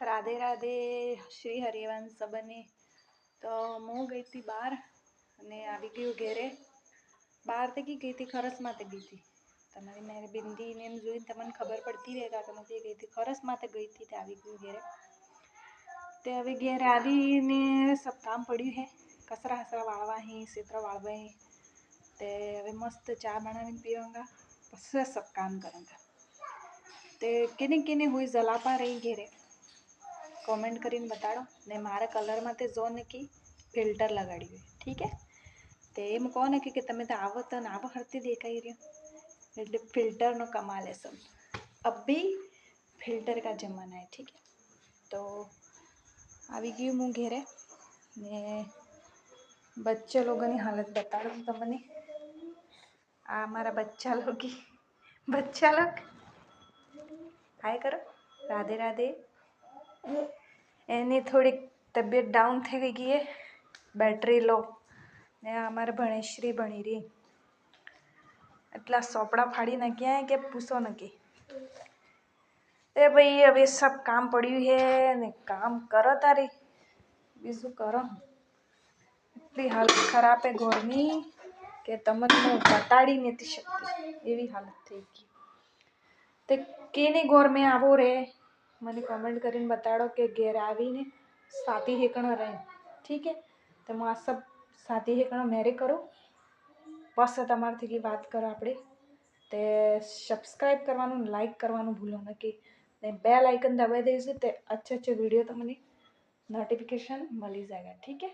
राधे राधे श्री हरिवंश सबने। तो હું ગઈ હતી બહાર અને આવી ગયું ઘેરે। બહાર તો ગઈ હતી ખરસ માટે ગઈ હતી। તમારી મારી બિંદીને એમ જોઈને તમને ખબર પડતી રહેगा કે હું ગઈ હતી ખરસ માટે ગઈ હતી તે આવી ગયું ઘેરે। તે હવે ઘેરે આવીને सब काम પડ્યું है, કચરા હસરા વાળવા હે, ક્ષેત્ર વાળવા હે। તે હવે મસ્ત ચા બનાવીને પીવાંગા, પછી सब काम करूँगा। તે કેને हुई जलापा रही घेरे कमेंट કરીને બતાડો ને મારા કલરમાં તે જો ને કે ફિલ્ટર લગાડ્યું है, ठीक है। તે એમ કહો ને કે તમે તો આવો તો આવો હરતી દેખાઈ રહ્યો, એટલે ફિલ્ટરનો કમાલ है सब। अब भी फिल्टर का जमाना है, ठीक है। तो આવી ગયું હું ઘેરે ને બચ્ચા લોકોની હાલત બતાડું તમને। આ અમારા બચ્ચા લોગ हाय करो, राधे राधे। એની થોડીક તબિયત ડાઉન થઈ ગઈ है, બેટરી લો ને અમારે ભણેશ્રી ભણી રહી, એટલા સોપડા ફાડી નાખ્યા કે પૂછો ન કે। એ ભાઈ હવે सब काम પડ્યું है ને કામ કરો તારી, બીજું કરો। એટલી હાલત ખરાબ है ઘરની કે તમને હું બતાડી નથી શકતી, એવી હાલત થઈ ગઈ। તે કેને ઘર में આવો રે મને કમેન્ટ કરીને બતાડો કે ઘેર આવીને સાથી હેકણો રહે, ठीक है। तो હું આ सब સાથી હેકણો મેરે કરું, બસ તમારાથી વાત કરો આપણે। તે સબસ્ક્રાઈબ કરવાનું, લાઈક કરવાનું ભૂલો ન કે, ને બેલ આઇકન દબાવી દેજો, તે अच्छे वीडियो તમને नोटिफिकेशन मिली जाएगा, ठीक है।